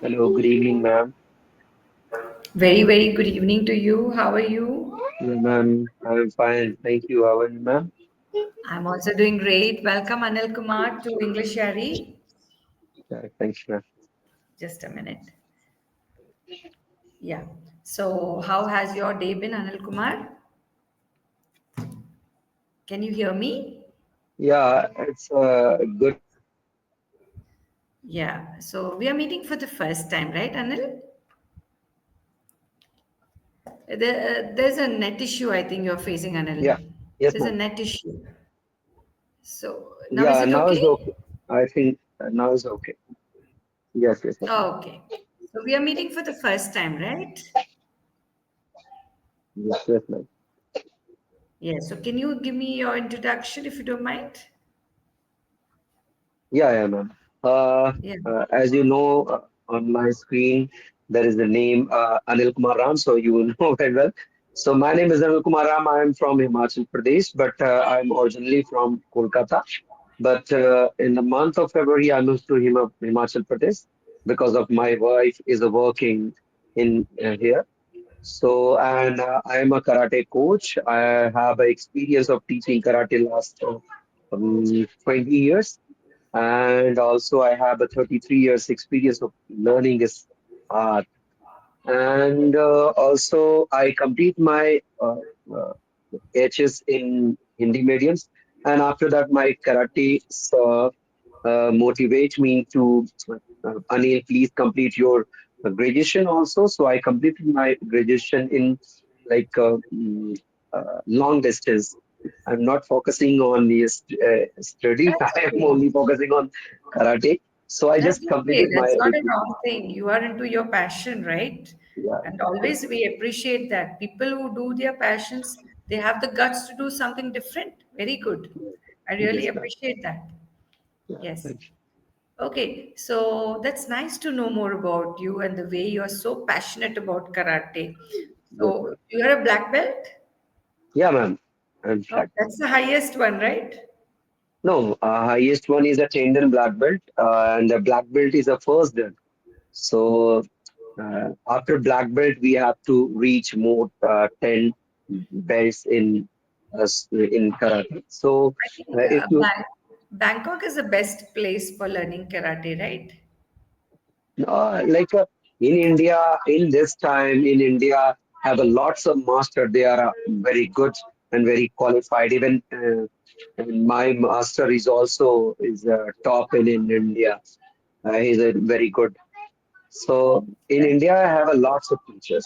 Hello, good evening, ma'am. Very, very good evening to you. How are you? Yeah, ma'am, I'm fine. Thank you. How are you, ma'am? I'm also doing great. Welcome, Anil Kumar, to Englishyaari. Yeah, thanks, ma'am. Just a minute. Yeah. So, how has your day been, Anil Kumar? Can you hear me? Yeah, it's good. Yeah. So, we are meeting for the first time, right, Anil? There's a net issue, I think you're facing, Yeah, Anil. yes, There's a ma'am. net issue. So, now is Yeah, it now is okay? okay. I think now is okay. Yes, yes, ma'am. Oh, okay. So, we are meeting for the first time, right? Yes, yes, ma'am. Yeah. So, can you give me your introduction if you don't mind? Yeah, yeah, ma'am. Yeah. As you know, on my screen, there is the name Anil Kumar Ram, so you will know very well. So my name is Anil Kumar Ram. I am from Himachal Pradesh, but I'm originally from Kolkata. But in the month of February, I moved to Himachal Pradesh because of my wife is working in here. So, and I am a karate coach. I have an experience of teaching karate last 20 years. And also, I have a 33 years experience of learning this art. And also, I complete my uh, HS in Hindi mediums. And after that, my karate motivate me to Anil, please complete your graduation also. So I completed my graduation in like long distance. I'm not focusing on the study. That's I am okay. only focusing on karate. So I That's just okay. completed my That's not a degree. wrong thing. You are into your passion, right? Yeah, And always we appreciate that. People who do their passions, they have the guts to do something different. Very good. I really yes, ma'am. appreciate that. Yeah, Yes. thank Okay. So that's nice to know more about you and the way you are so passionate about karate. you. Yes, So ma'am. you are a black belt? Yeah, ma'am. I'm Oh, flat. that's the highest one, right? No, highest one is a Indian black belt, and the black belt is a first belt. So after black belt, we have to reach more 10 belts in karate. So I think if you Bangkok is the best place for learning karate, right? like in India, in this time in India, have a lots of master. They are very good and very qualified. Even and my master is also is top in India. He's a very good. So in India, I have a lots of teachers.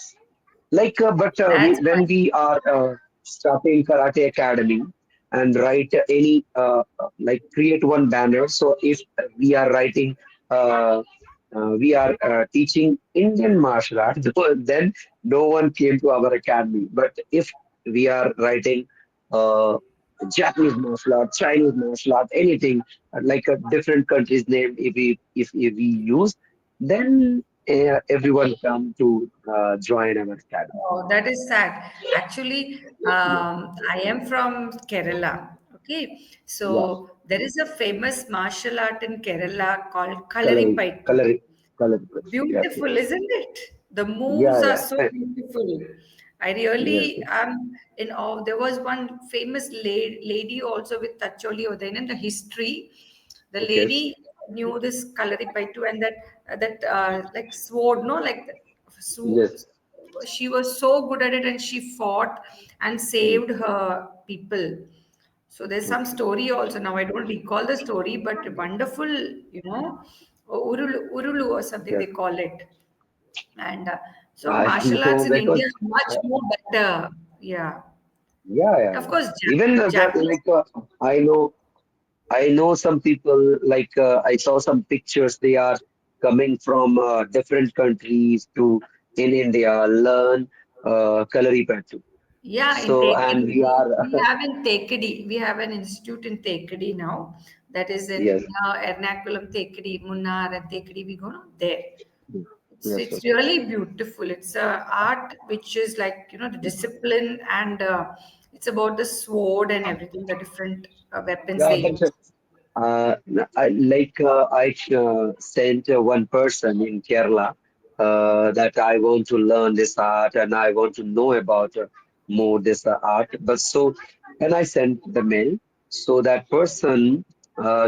Like, but That's when fine. we are starting karate academy and write any like create one banner. So if we are writing, we are teaching Indian martial art, then no one came to our academy. But if we are writing Japanese martial art, Chinese martial art, anything like a different country's name, if we use, then everyone come to join our academy. Oh, that is sad. Actually, Yeah, I am from Kerala. Okay, yeah. so there is a famous martial art in Kerala called Coloring, Kalaripaitu. coloring, coloring. Yes, yes. Beautiful, isn't it? The moves Yeah, are so yeah. beautiful. I Yes, really am in awe. There was one famous lady also with Tacholi Odain in the history. The okay. lady knew this Kalaripaitu and that like sword, no, like that. Yes. She was so good at it and she fought and Mm, saved her people. So there's some okay. story also. Now I don't recall the story, but wonderful, Urulu or something Yes. they call it. And so I martial know arts in because India are much uh, more better. Yeah. yeah, yeah, Of yeah. course, Even Japanese. like I know some people like I saw some pictures. They are coming from different countries to in India learn Kalaripayattu. Yeah, in So and Tekadi. we are We have in Tekadi. We have an institute in Tekadi now. That is yes, in Ernakulam, Tekadi, Munnar, and Tekadi. We go now there. It's yes, it's yes, yes. really beautiful. It's a art which is like the discipline and it's about the sword and everything, the different weapons Yeah, they but use. Uh, I sent one person in Kerala that I want to learn this art and I want to know about more this art. But so, and I sent the mail. So that person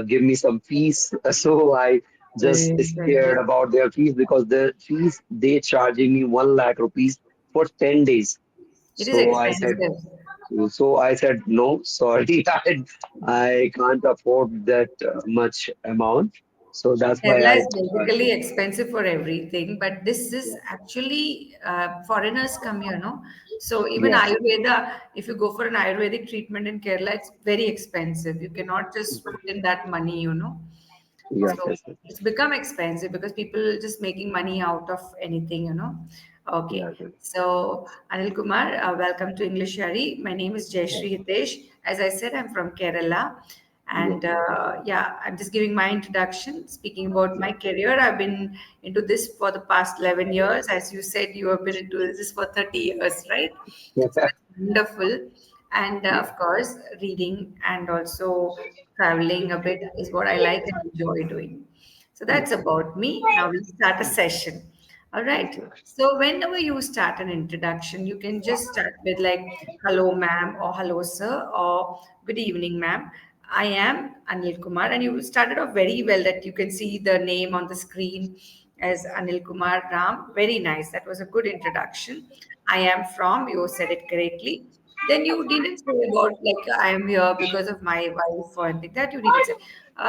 give me some fees. So I just Very scared expensive. about their fees because the fees they charging me 1 lakh rupees for 10 days. It is So I said, expensive. no, sorry, I can't afford that much amount. So that's why Kerala I, is basically expensive for everything, but this is yeah, actually foreigners come here, no? So even yes, Ayurveda, if you go for an Ayurvedic treatment in Kerala, it's very expensive. You cannot just put in that money, you know. yes, So yes, yes, it's become expensive because people just making money out of anything, you know. Okay. yes, yes, So Anil Kumar, welcome to Englishyaari. My name is yes, Jayashree Hitesh. As I said, I'm from Kerala. yes, And yeah, I'm just giving my introduction. Speaking about my yes, career, I've been into this for the past 11 years. As you said, you have been into this for 30 years, right? So yes, it's wonderful. And yeah, of course, reading and also traveling a bit is what I like and enjoy doing. So that's yes, about me. Now we'll start a session. All right. yes, So whenever you start an introduction, you can just start with like, hello, ma'am, or hello, sir, or good evening, ma'am. I am Anil Kumar, and you started off very well that you can see the name on the screen as Anil Kumar Ram. Very nice. That was a good introduction. I am from, you said it correctly. Then you didn't say about like I am here because of my wife or anything that you didn't say.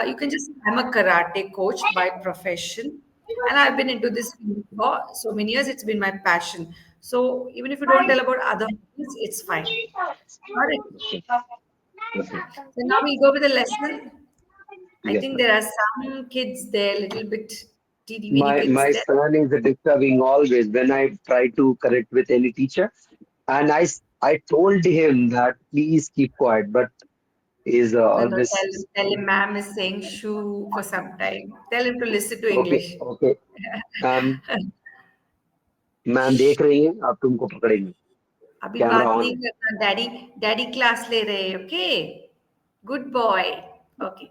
You can just I'm a karate coach by profession, and I've been into this field for so many years. It's been my passion. So even if you don't tell about other hobbies, it's fine. Got it. okay, So now we go with the lesson. I yes, think ma'am. there are some kids there, little bit teeny weeny kids My there. son is disturbing always when I try to correct with any teacher, and I told him that please keep quiet, but he's No, no, always tell him ma'am is saying shoo for some time. Tell him to listen to okay, English. okay. Ma'am देख रही हैं आप तुमको पकड़ेंगे अभी camera बात on नहीं है करना डैडी डैडी क्लास ले रहे ओके गुड बॉय ओके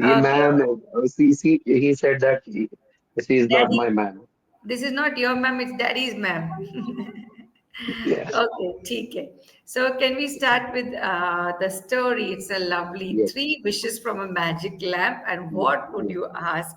ये okay ma'am he said that she is not daddy my man. This is not your ma'am, it's daddy's ma'am. Yeah, Okay, ठीक है. So can we start with the story? It's a lovely yes, three wishes from a magic lamp. And what would yes, you ask?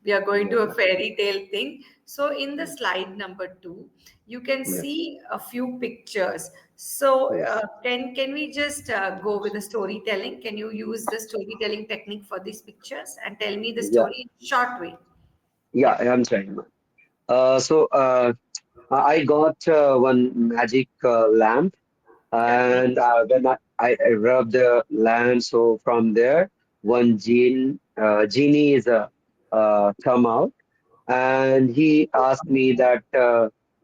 We are going yes, to a fairy tale thing. So in the yes, slide number 2, you can yes, see a few pictures. So yes, can we just go with the storytelling? Can you use the storytelling technique for these pictures and tell me the yeah, story in short way? yeah, Yeah. I'm trying. So I got one magic lamp, Okay. and when I rubbed the lamp, so from there, one genie is come out, and he asked me that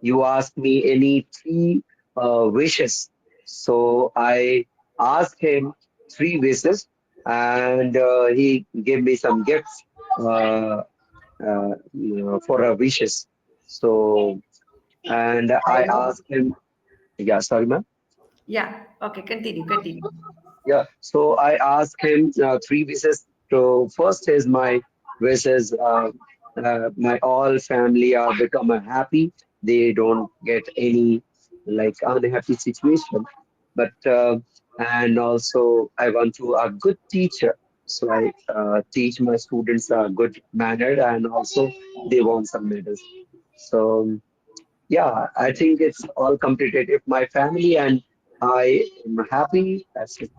you asked me any three wishes. So I asked him three wishes, and he gave me some gifts for wishes. So, and I asked him, yeah, sorry, ma'am. Yeah. Okay. Continue. Continue. Yeah, so I asked him three wishes. So first is my wishes. My all family are become happy. They don't get any like unhappy situation. But and also I want to a good teacher. So I teach my students a good manner, and also they want some medals. So yeah, I think it's all completed. If my family and I am happy, that's it.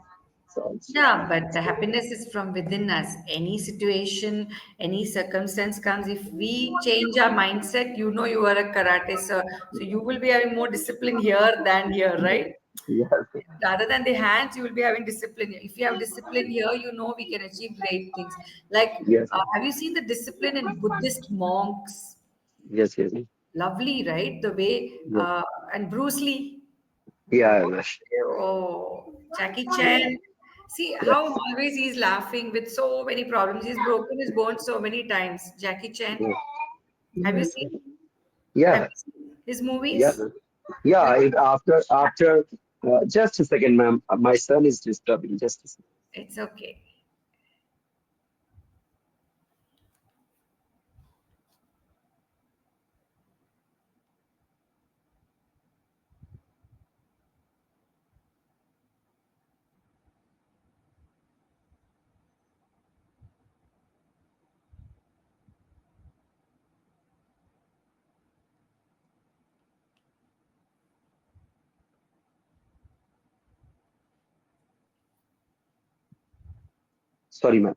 So Yeah, but the happiness is from within us. Any situation, any circumstance comes. If we change our mindset, you know you are a karate sir. So you will be having more discipline here than here, right? yes, Rather than the hands, you will be having discipline. If you have discipline here, you know we can achieve great things. Like, yes, have you seen the discipline in Buddhist monks? yes, yes, Lovely, right? The way, yes, and Bruce Lee. yeah, yes, Oh, Jackie Chan. See yes, how always he's laughing with so many problems. He's broken his bones so many times. Jackie Chan. Have you seen? Have yeah, you seen his yeah, movies? yeah. Like After just a second, ma'am. My son is disturbing. Just a second. it's okay. Sorry, ma'am.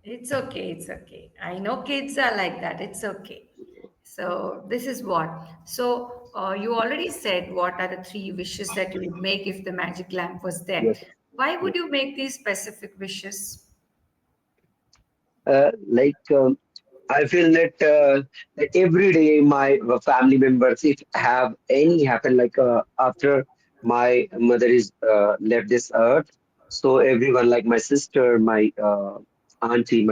It's okay, it's okay. I know kids are like that. It's okay. So, this is what. So, you already said what are the three wishes that you would make if the magic lamp was there. Yes. Why would Yes. you make these specific wishes? Like I feel that every day my family members, if have any happen, like after my mother is left this earth, so everyone, like my sister, my auntie,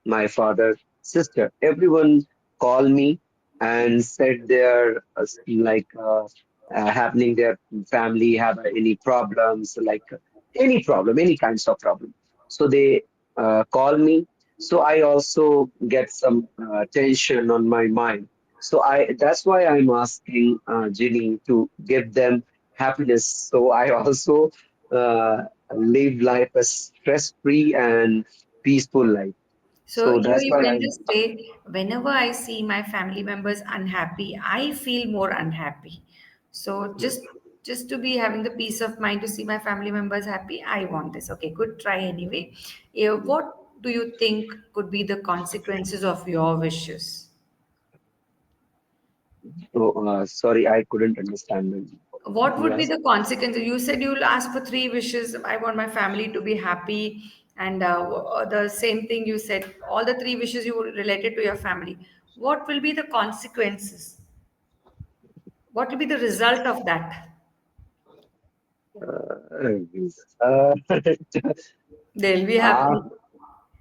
my father, sister, everyone call me and said their happening their family have any problems, like any problem, any kinds of problem. So they call me, so I also get some tension on my mind. So I that's why I'm asking Ginny to give them happiness. So I also uh, live life a stress-free and peaceful life. So, So that's you why can I'm. just say, whenever I see my family members unhappy, I feel more unhappy. So, just to be having the peace of mind to see my family members happy, I want this. Okay, good try anyway. What do you think could be the consequences of your wishes? Oh, sorry, I couldn't understand what What you would be asked. the consequences? You said you'll ask for three wishes. I want my family to be happy. And the same thing you said, all the three wishes you related to your family. What will be the consequences? What will be the result of that? Uh, They'll be uh, happy.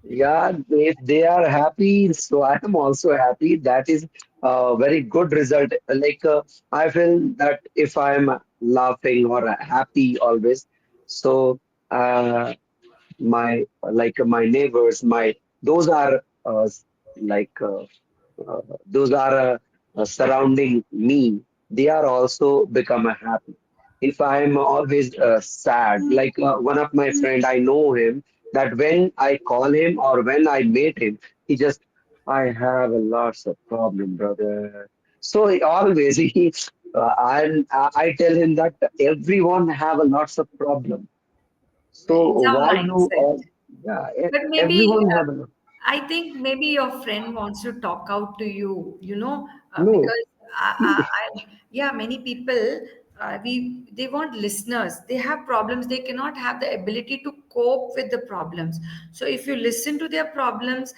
Yeah, if they are happy, so I am also happy. That is a very good result. Like I feel that if I'm laughing or happy always, so my neighbors, my those are like those are surrounding me, they are also become happy. If I'm always sad, like one of my friend, I know him that when I call him or when I meet him, he just, I have a lots of problem, brother. So he always he and I tell him that everyone have a lots of problem. So It's our why you mindset. all, yeah, But maybe everyone have a lot. I think maybe your friend wants to talk out to you, No, because yeah, many people they want listeners. They have problems. They cannot have the ability to cope with the problems. So if you listen to their problems,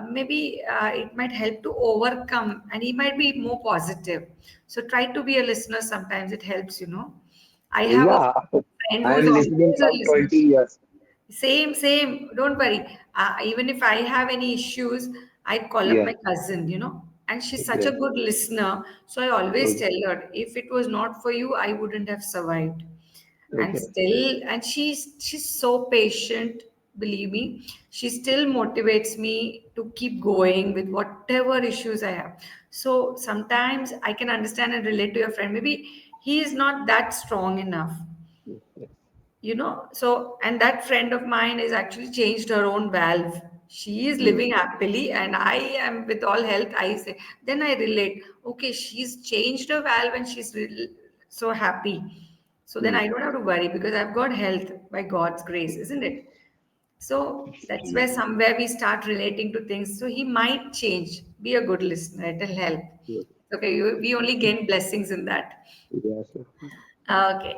maybe it might help to overcome, and he might be more positive. So try to be a listener. Sometimes it helps. I have a yeah, friend I who am is listening always a from listener. 20 years. Same, same. Don't worry. Even if I have any issues, I call up Yeah. my cousin, and she's such a Okay. good listener. So I always Okay. tell her, if it was not for you, I wouldn't have survived. And Okay. still, and she's so patient. Believe me, she still motivates me to keep going with whatever issues I have. So sometimes I can understand and relate to your friend. Maybe he is not that strong enough, so, and that friend of mine has actually changed her own valve. She is Mm, living happily, and I am with all health. I say, then I relate. Okay, she's changed her valve and she's so happy. So then mm, I don't have to worry because I've got health by God's grace, isn't it? So that's mm, where somewhere we start relating to things. So he might change. Be a good listener. It'll help. mm. Okay, we only gain blessings in that. Yeah, sure. Okay.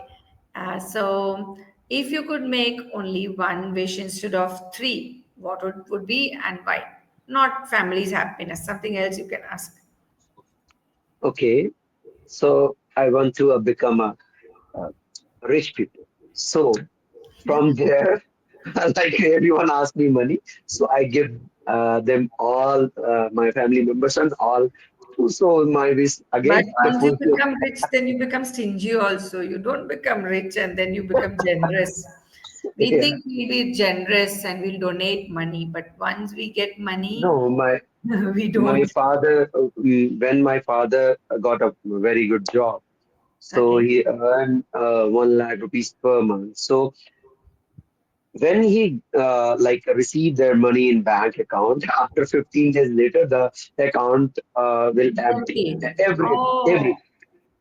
So, if you could make only one wish instead of three, what would be and why? Not family's happiness, something else you can ask. Okay. So I want to become a rich people. So from there, like everyone asks me money, so I give them all my family members and all. So my wish But again the once you fulfill. become rich, then you become stingy also. You don't become rich and then you become generous. We Yeah. think we'll be generous and we'll donate money, but once we get money, No, we my don't. father, when my father got a very good job, so Okay. he earned 1 lakh rupees per month. So when he received their money in bank account, after 15 days later, the account will empty. Empty. Every Oh,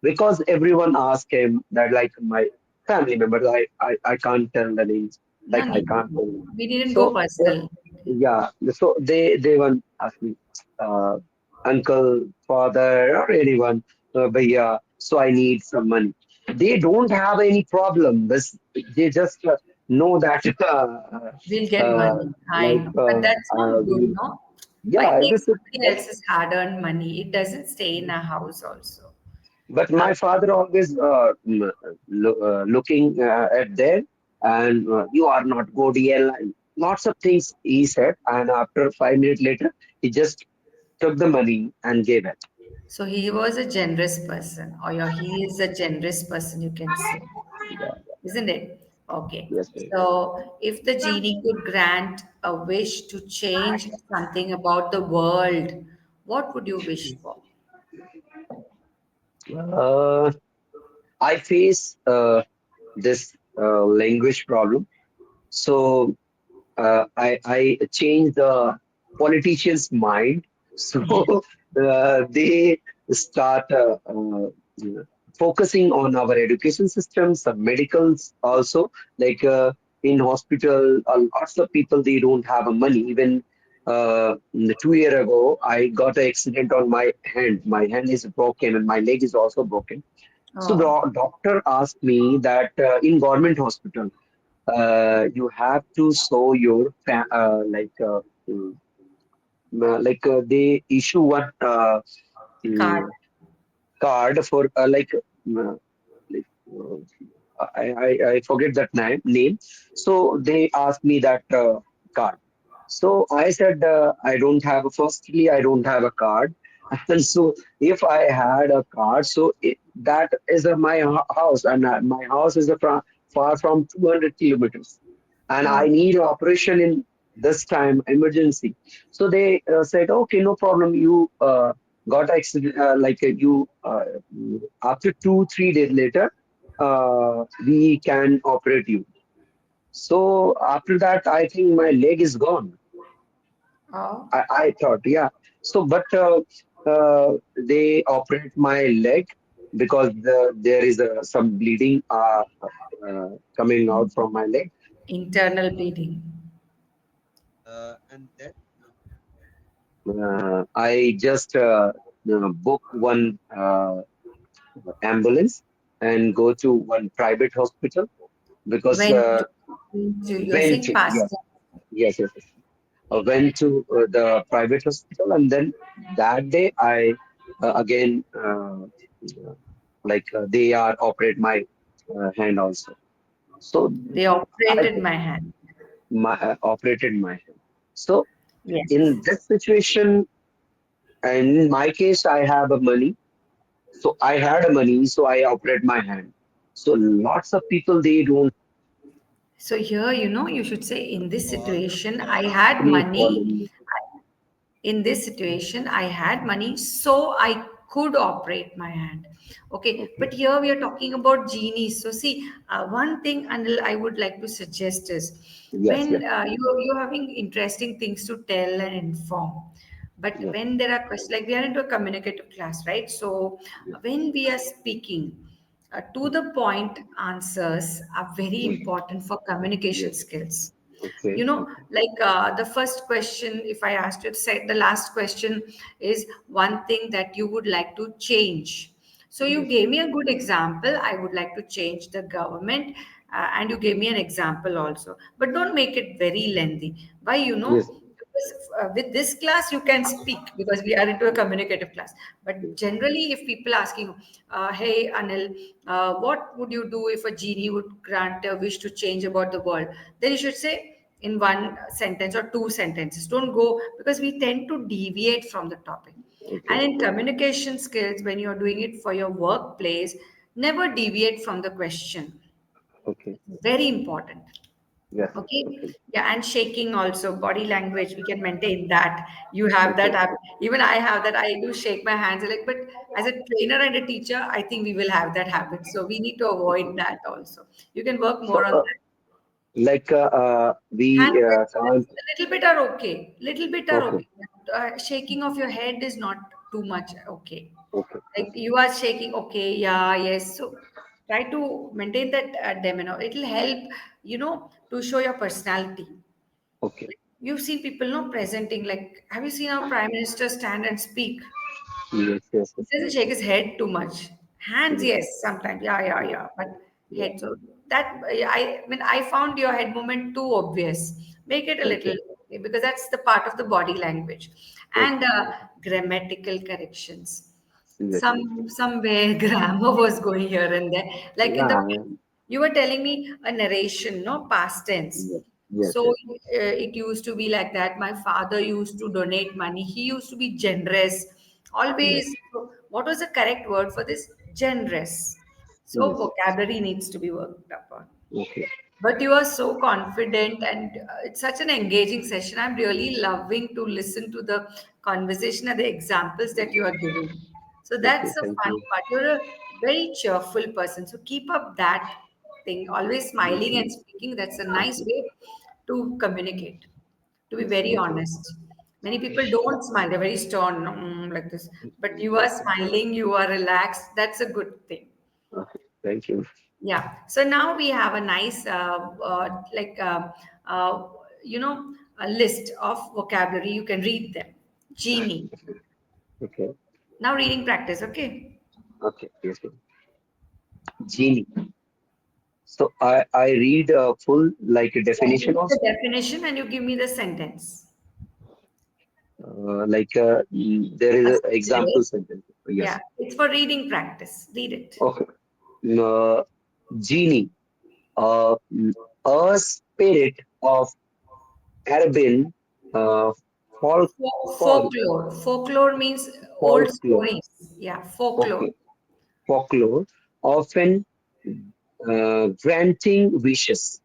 because everyone asked him that, like my family members, I can't tell the names. No like I need. can't tell you. We didn't go So personal. yeah, so they won't ask me, uh, uncle, father, or anyone, bhaiya. So I need some money. They don't have any problem. They just know that We'll get money. I like know. But that's not good, we, no? Why yeah, take this is somebody else's hard-earned money? It doesn't stay in a house also. but Uh, my father always looking at there, and you are not good. Yeah, lots of things he said, and after 5 minutes later, he just took the money and gave it. so he was a generous person, or he is a generous person, you can say, Yeah, isn't it? Okay. yes, yes. So if the genie could grant a wish to change something about the world, what would you wish for? Uh, I face this language problem. So I change the politicians' mind, so they start focusing on our education system, some medicals also. Like in hospital, lots of people they don't have a money. Even 2 years ago, I got an accident on my hand. My hand is broken and my leg is also broken. So Oh, the doctor asked me that in government hospital you have to show your mm, they issue one card. mm, card for like uh, I forget that name. So they asked me that card. So I said I don't have. Firstly, I don't have a card, and so if I had a card, so that is my house, and my house is far from 200 kilometers, and I Oh, need an operation in this time emergency. So they said, okay, no problem. You got accident, you after 2 3 days later, we can operate you. So after that, I think my leg is gone. oh, I thought, yeah. So, but they operate my leg because there is some bleeding coming out from my leg. internal bleeding. And then I just book one ambulance and go to one private hospital because You're went, saying past. yes, yes, yes, yes. Went to the private hospital, and then that day I again they are operate my hand also. So They I operated my hand. operated my hand. So in Yes. this situation, and in my case, I have a money. So I had a money, so I operate my hand. So lots of people they don't So here, you should say in this situation, I had please follow money. me. In this situation, I had money, so I could operate my hand. Okay, Okay. but here we are talking about genies. So see, one thing, Anil, I would like to suggest is Yes, when yes, you're having interesting things to tell and inform. But yes, when there are questions, like we are into a communicative class, right? So yes, when we are speaking, to the point answers are very yes, important for communication yes. skills. Okay, okay, Like the first question, if I asked you to say, the last question is one thing that you would like to change. So you yes, gave me a good example. I would like to change the government, and you gave me an example also. But don't make it very lengthy. Why? yes, Because with this class you can speak because we are into a communicative class. But yes, generally, if people asking, "Hey Anil, what would you do if a genie would grant a wish to change about the world?" Then you should say in one sentence or two sentences. Don't go because we tend to deviate from the topic. okay, And in communication skills, when you're doing it for your workplace, never deviate from the question. okay, Very important. yes, Okay. okay, Yeah, and shaking also, body language, we can maintain that. You have that okay. habit. Even I have that. I do shake my hands like, but as a trainer and a teacher, I think we will have that habit. So we need to avoid that also. You can work So, more on that. Hand we gestures, can't. a little bit are okay. Little bit are Okay, okay. Shaking of your head is not too much okay. okay, Like you are shaking, okay, yeah, yes. So try to maintain that demeanor. It'll help, to show your personality. Okay. You've seen people no presenting, like, have you seen our prime minister stand and speak? Yes, yes, He yes. doesn't shake his head too much. Hands, Yes, yes, sometimes. Yeah, yeah, yes, yeah. But yeah. head, so that I mean, I found your head movement too obvious. Make it a little, Okay. because that's the part of the body language, and Okay. grammatical corrections. Exactly. Somewhere grammar was going here and there, like in the Yeah. you were telling me a narration, no past tense. Yes, yes, So yes. it used to be like that. My father used to donate money. He used to be generous. Yes, Always. So what was the correct word for this? Generous. So yes. vocabulary needs to be worked upon. Okay. But you are so confident, and it's such an engaging session. I'm really loving to listen to the conversation and the examples that you are giving. So Okay. that's the Thank fun you. part. You're a very cheerful person. So keep up that thing, always Yes, smiling and speaking. That's a nice way to communicate, to be yes. very Thank you. honest. Many people don't smile, they're very stern, like this. But you are Yes. smiling, you are relaxed. That's a good thing. Okay. Thank you. Yeah. So now we have a nice, like, uh, you know, a list of vocabulary. You can read them. Genie. Okay. Now reading practice. Okay. Okay. Yes. Yes. Genie. So I read a full like a Yeah, you definition give the also. definition and you give me the sentence. There is A an example sentence. sentence. Yeah. Yes. It's for reading practice. Read it. Okay. Uh, Genie. Uh, a spirit of Arabian uh, folk, folk, Folklore. Folklore means old folklore. stories. Yeah. Folklore. Okay. Folklore, often granting wishes.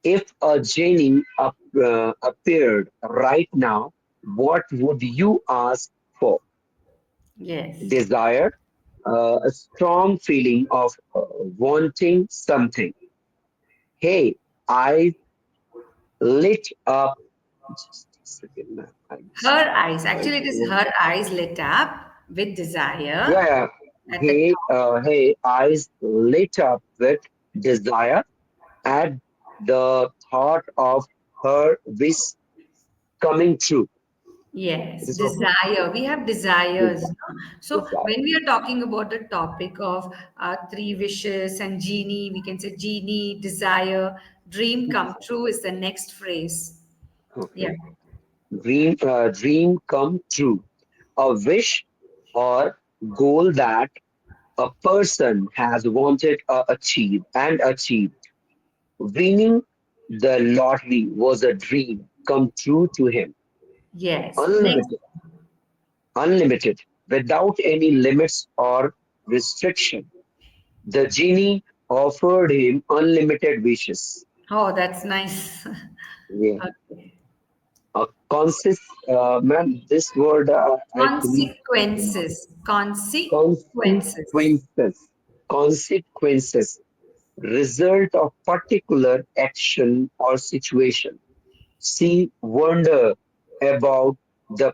If a genie appeared right now, what would you ask for? Yes. Desire, a strong feeling of wanting something. Hey, I lit up. Just a second, ma'am. I just Her eyes. try Actually, it is to. her eyes lit up with desire Yeah, yeah. at the top. Hey, eyes lit up with desire at the thought of her wish coming true. It Yes, is okay. desire. We have desires. Desire. No? So Desire. when we are talking about the topic of three wishes and genie, we can say genie, desire, dream come true is the next phrase. Yeah. Okay. Dream come true. A wish or goal that a person has wanted achieved. Winning the lottery was a dream come true to him. Yes. Next. Unlimited, unlimited, without any limits or restriction. The genie offered him unlimited wishes. Oh, that's nice. Yeah. Okay. Ma'am, this word actually Consequences. Consequences. consequences, consequences, result of particular action or situation. She wonder about the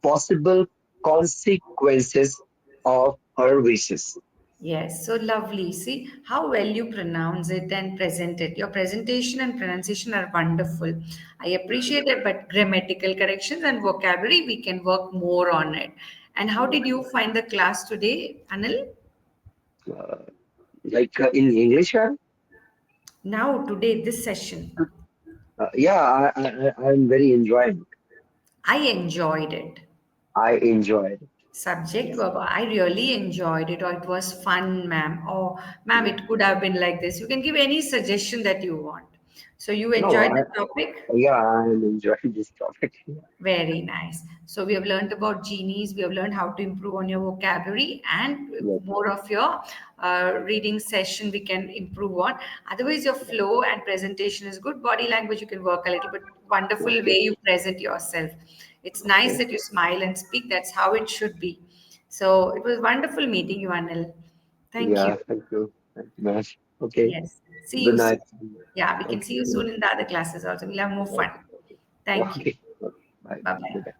possible consequences of her wishes. Yes, so lovely. See how well you pronounce it and present it. Your presentation and pronunciation are wonderful. I appreciate it, but grammatical corrections and vocabulary, we can work more on it. And how did you find the class today, Anil? Uh, in English, Now, today, this session, yeah, I'm very enjoying. I enjoyed it. I enjoyed. Subject Yes. verb, I really enjoyed it, or it was fun, ma'am. Oh, ma'am, Yeah. it could have been like this. You can give any suggestion that you want. So, you No, enjoyed the topic? yeah, I'm enjoying this topic. Very nice. So we have learned about genies. We have learned how to improve on your vocabulary and Yes. more of your reading session we can improve on. Otherwise, your flow and presentation is good. Body language you can work a little bit. Wonderful Okay. way you present yourself. It's nice Okay. that you smile and speak. That's how it should be. So it was wonderful meeting you, Anil. Thank you. Yeah. Thank you. Thank you, man. Okay. Yes. See Good you soon. night. Yeah, we can Okay. see you Good soon in the other classes also. We'll have more fun. night. Thank you. Okay. Okay. Bye. Bye bye. Good night.